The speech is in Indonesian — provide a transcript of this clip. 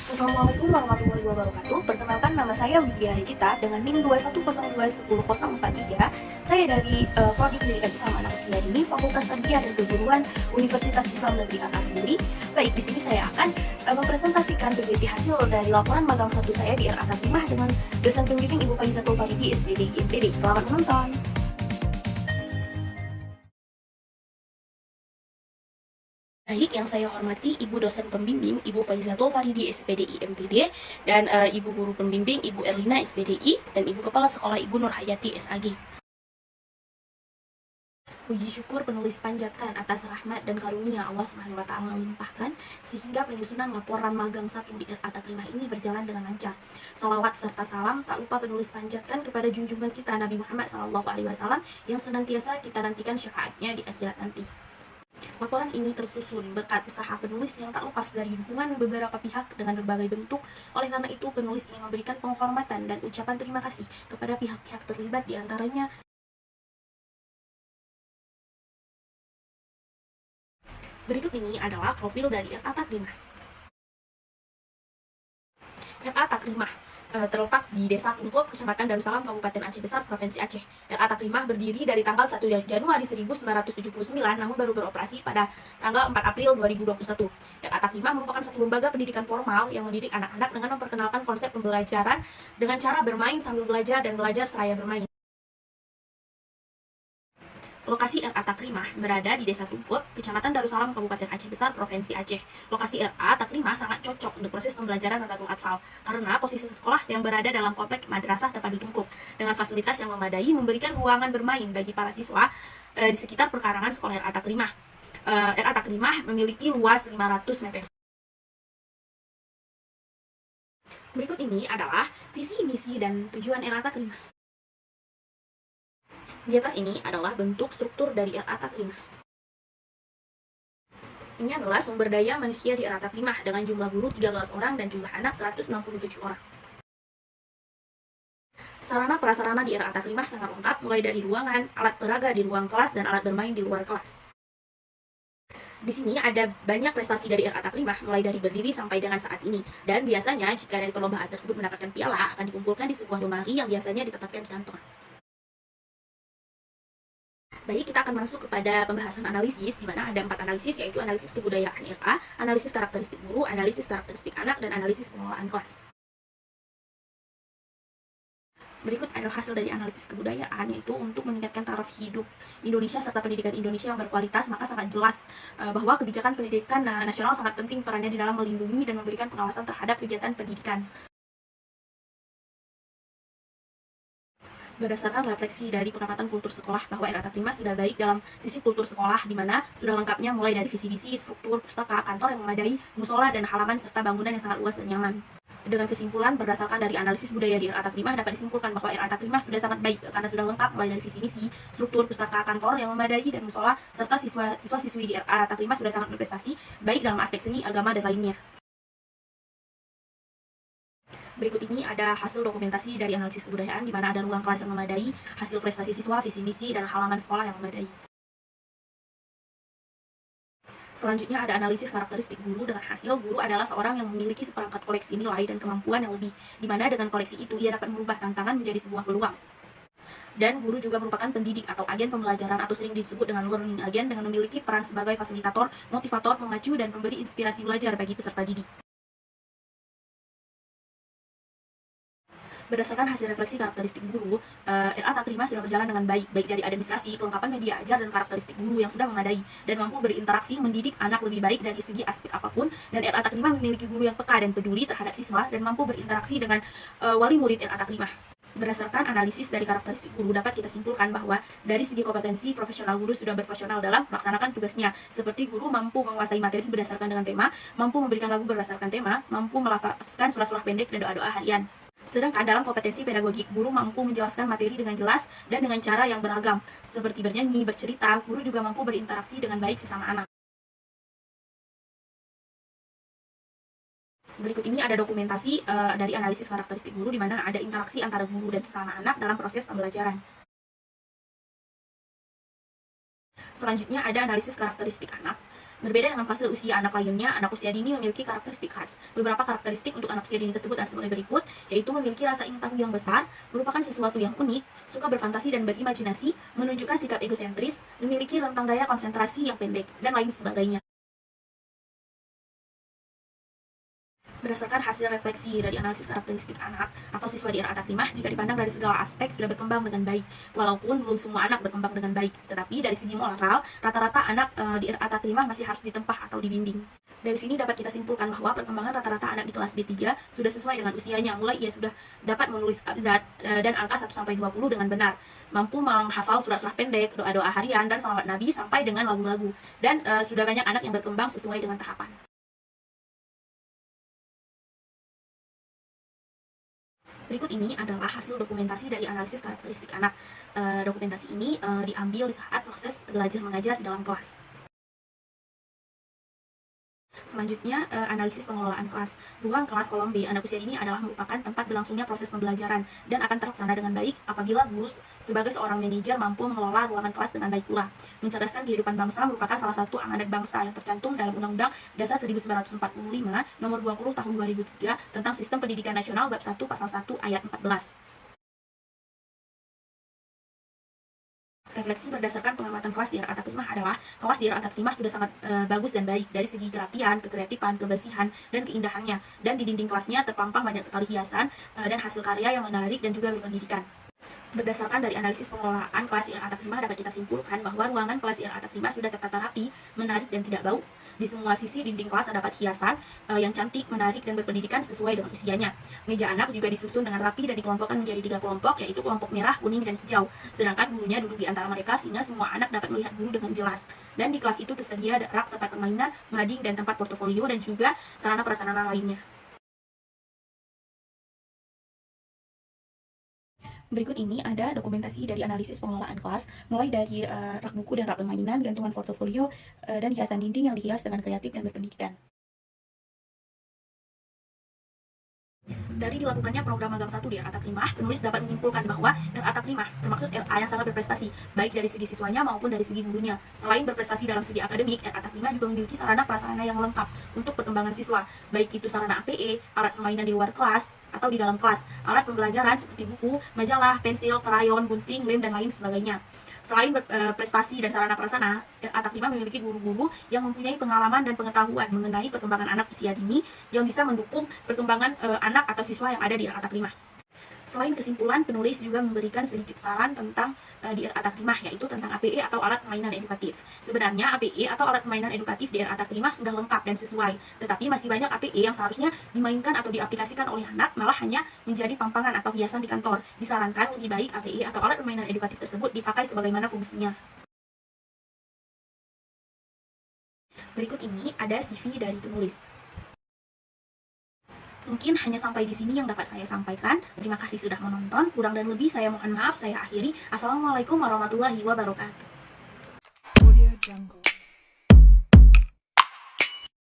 Assalamualaikum warahmatullahi wabarakatuh. Perkenalkan, nama saya Widya Regita dengan NIM 210210443. Saya dari Prodi Pendidikan Islam Anak Usia Dini, Fakultas Tarbiyah dan Keguruan Universitas Islam Negeri Al-Azhar. Baik, di sini saya akan mempresentasikan PPT hasil dari laporan magang 1 saya di RA Taklimah dengan dosen pembimbing Ibu Faizatul Faridi, SPD IMPD. Selamat menonton. Baik, yang saya hormati Ibu dosen pembimbing Ibu Faizatul Faridi SPDI MPD dan Ibu guru pembimbing Ibu Erlina SPDI dan Ibu Kepala Sekolah Ibu Nur Hayati SAG. Puji syukur penulis panjatkan atas rahmat dan karunia Allah Subhanahu wa taala limpahkan sehingga penyusunan laporan magang 1 di RA Taklimah ini berjalan dengan lancar. Salawat serta salam tak lupa penulis panjatkan kepada junjungan kita Nabi Muhammad SAW yang senantiasa kita nantikan syafaatnya di akhirat nanti. Laporan ini tersusun berkat usaha penulis yang tak lepas dari dukungan beberapa pihak dengan berbagai bentuk. Oleh karena itu, penulis ingin memberikan penghormatan dan ucapan terima kasih kepada pihak-pihak terlibat, diantaranya berikut ini adalah profil dari RA Taklimah. RA Taklimah terletak di Desa Tungkup, Kecamatan Darussalam, Kabupaten Aceh Besar, Provinsi Aceh. RA Taklimah berdiri dari tanggal 1 Januari 1979, namun baru beroperasi pada tanggal 4 April 2021. RA Taklimah merupakan satu lembaga pendidikan formal yang mendidik anak-anak dengan memperkenalkan konsep pembelajaran dengan cara bermain sambil belajar dan belajar seraya bermain. Lokasi RA Taklimah berada di Desa Tungkup, Kecamatan Darussalam, Kabupaten Aceh Besar, Provinsi Aceh. Lokasi RA Taklimah sangat cocok untuk proses pembelajaran Nadatul Atfal karena posisi sekolah yang berada dalam komplek madrasah tempat Tungkup dengan fasilitas yang memadai memberikan ruangan bermain bagi para siswa di sekitar perkarangan sekolah RA Taklimah. RA Taklimah memiliki luas 500 meter. Berikut ini adalah visi, misi, dan tujuan RA Taklimah. Di atas ini adalah bentuk struktur dari RA Taklimah. Ini adalah sumber daya manusia di RA Taklimah dengan jumlah guru 13 orang dan jumlah anak 167 orang. Sarana prasarana di RA Taklimah sangat lengkap, mulai dari ruangan, alat peraga di ruang kelas, dan alat bermain di luar kelas. Di sini ada banyak prestasi dari RA Taklimah, mulai dari berdiri sampai dengan saat ini. Dan biasanya jika dari perlombaan tersebut mendapatkan piala, akan dikumpulkan di sebuah lemari yang biasanya ditempatkan di kantor. Baik, kita akan masuk kepada pembahasan analisis, di mana ada 4 analisis, yaitu analisis kebudayaan RA, analisis karakteristik guru, analisis karakteristik anak, dan analisis pengelolaan kelas. Berikut adalah hasil dari analisis kebudayaan, yaitu untuk meningkatkan taraf hidup Indonesia serta pendidikan Indonesia yang berkualitas, maka sangat jelas bahwa kebijakan pendidikan nasional sangat penting perannya di dalam melindungi dan memberikan pengawasan terhadap kegiatan pendidikan. Berdasarkan refleksi dari pengamatan kultur sekolah bahwa RA Taklimah sudah baik dalam sisi kultur sekolah, di mana sudah lengkapnya mulai dari visi misi, struktur, pustaka, kantor yang memadai, musola, dan halaman, serta bangunan yang sangat luas dan nyaman. Dengan kesimpulan berdasarkan dari analisis budaya di RA Taklimah dapat disimpulkan bahwa RA Taklimah sudah sangat baik karena sudah lengkap mulai dari visi misi, struktur, pustaka, kantor yang memadai, dan musola, serta siswa-siswi di RA Taklimah sudah sangat berprestasi baik dalam aspek seni, agama, dan lainnya. Berikut ini ada hasil dokumentasi dari analisis kebudayaan, di mana ada ruang kelas yang memadai, hasil prestasi siswa, visi misi, dan halaman sekolah yang memadai. Selanjutnya ada analisis karakteristik guru, dengan hasil guru adalah seorang yang memiliki seperangkat koleksi nilai dan kemampuan yang lebih, di mana dengan koleksi itu ia dapat merubah tantangan menjadi sebuah peluang. Dan guru juga merupakan pendidik atau agen pembelajaran atau sering disebut dengan learning agent dengan memiliki peran sebagai fasilitator, motivator, pemacu, dan pemberi inspirasi belajar bagi peserta didik. Berdasarkan hasil refleksi karakteristik guru, RA Taklimah sudah berjalan dengan baik dari administrasi, kelengkapan media ajar, dan karakteristik guru yang sudah memadai, dan mampu berinteraksi mendidik anak lebih baik dari segi aspek apapun, dan RA Taklimah memiliki guru yang peka dan peduli terhadap siswa, dan mampu berinteraksi dengan wali murid RA Taklimah. Berdasarkan analisis dari karakteristik guru, dapat kita simpulkan bahwa dari segi kompetensi, profesional guru sudah berprofesional dalam melaksanakan tugasnya, seperti guru mampu menguasai materi berdasarkan dengan tema, mampu memberikan lagu berdasarkan tema, mampu melafazkan surah-surah pendek dan doa-doa harian. Sedangkan dalam kompetensi pedagogik, guru mampu menjelaskan materi dengan jelas dan dengan cara yang beragam, seperti bernyanyi, bercerita. Guru juga mampu berinteraksi dengan baik sesama anak. Berikut ini ada dokumentasi dari analisis karakteristik guru, di mana ada interaksi antara guru dan sesama anak dalam proses pembelajaran. Selanjutnya ada analisis karakteristik anak. Berbeda dengan fase usia anak lainnya, anak usia dini memiliki karakteristik khas. Beberapa karakteristik untuk anak usia dini tersebut adalah sebagai berikut, yaitu memiliki rasa ingin tahu yang besar, merupakan sesuatu yang unik, suka berfantasi dan berimajinasi, menunjukkan sikap egosentris, memiliki rentang daya konsentrasi yang pendek, dan lain sebagainya. Berdasarkan hasil refleksi dari analisis karakteristik anak atau siswa di era atak 5, jika dipandang dari segala aspek sudah berkembang dengan baik. Walaupun belum semua anak berkembang dengan baik, tetapi dari segi moral, rata-rata anak di era atak 5 masih harus ditempah atau dibimbing. Dari sini dapat kita simpulkan bahwa perkembangan rata-rata anak di kelas B3 sudah sesuai dengan usianya. Mulai ia sudah dapat menulis abjad dan angka 1-20 dengan benar, mampu menghafal surat-surat pendek, doa-doa harian, dan salawat Nabi sampai dengan lagu-lagu. Dan sudah banyak anak yang berkembang sesuai dengan tahapan. Berikut ini adalah hasil dokumentasi dari analisis karakteristik anak. Dokumentasi ini diambil saat proses belajar mengajar di dalam kelas. Selanjutnya, analisis pengelolaan kelas. Ruang kelas kolom B anak usia dini adalah merupakan tempat berlangsungnya proses pembelajaran dan akan terlaksana dengan baik apabila guru sebagai seorang manajer mampu mengelola ruangan kelas dengan baik pula. Mencerdaskan kehidupan bangsa merupakan salah satu amanat bangsa yang tercantum dalam Undang-Undang Dasar 1945 Nomor 20 Tahun 2003 tentang Sistem Pendidikan Nasional Bab 1 Pasal 1 Ayat 14. Refleksi berdasarkan pengamatan kelas di era atak 5 adalah kelas di era atak 5 sudah sangat bagus dan baik dari segi kerapian, kekreatifan, kebersihan, dan keindahannya. Dan di dinding kelasnya terpampang banyak sekali hiasan dan hasil karya yang menarik dan juga berpendidikan. Berdasarkan dari analisis pengelolaan kelas di era atak 5 dapat kita simpulkan bahwa ruangan kelas di era atak 5 sudah tertata rapi, menarik dan tidak bau. Di semua sisi dinding kelas terdapat hiasan yang cantik, menarik dan berpendidikan sesuai dengan usianya. Meja anak juga disusun dengan rapi dan dikelompokkan menjadi 3 kelompok, yaitu kelompok merah, kuning, dan hijau. Sedangkan gurunya duduk di antara mereka sehingga semua anak dapat melihat guru dengan jelas. Dan di kelas itu tersedia rak tempat permainan, mading dan tempat portofolio dan juga sarana prasarana lainnya. Berikut ini ada dokumentasi dari analisis pengelolaan kelas, mulai dari rak buku dan rak permainan, gantungan portofolio, dan hiasan dinding yang dihias dengan kreatif dan berpendidikan. Dari dilakukannya program magang 1 di RA 5, penulis dapat menyimpulkan bahwa RA 5 termasuk RA yang sangat berprestasi, baik dari segi siswanya maupun dari segi gurunya. Selain berprestasi dalam segi akademik, RA 5 juga memiliki sarana prasarana yang lengkap untuk perkembangan siswa, baik itu sarana APE, alat permainan di luar kelas, atau di dalam kelas, alat pembelajaran seperti buku, majalah, pensil, krayon, gunting, lem, dan lain sebagainya. Selain prestasi dan sarana prasarana, Atak 5 memiliki guru-guru yang mempunyai pengalaman dan pengetahuan mengenai perkembangan anak usia dini yang bisa mendukung perkembangan anak atau siswa yang ada di Atak 5. Selain kesimpulan, penulis juga memberikan sedikit saran tentang di Atak 5, yaitu tentang APE atau alat permainan edukatif. Sebenarnya APE atau alat permainan edukatif di Atak 5 sudah lengkap dan sesuai, tetapi masih banyak APE yang seharusnya dimainkan atau diaplikasikan oleh anak, malah hanya menjadi pampangan atau hiasan di kantor. Disarankan lebih baik APE atau alat permainan edukatif tersebut dipakai sebagaimana fungsinya. Berikut ini ada CV dari penulis. Mungkin hanya sampai di sini yang dapat saya sampaikan. Terima kasih sudah menonton. Kurang dan lebih saya mohon maaf. Saya akhiri. Assalamualaikum warahmatullahi wabarakatuh.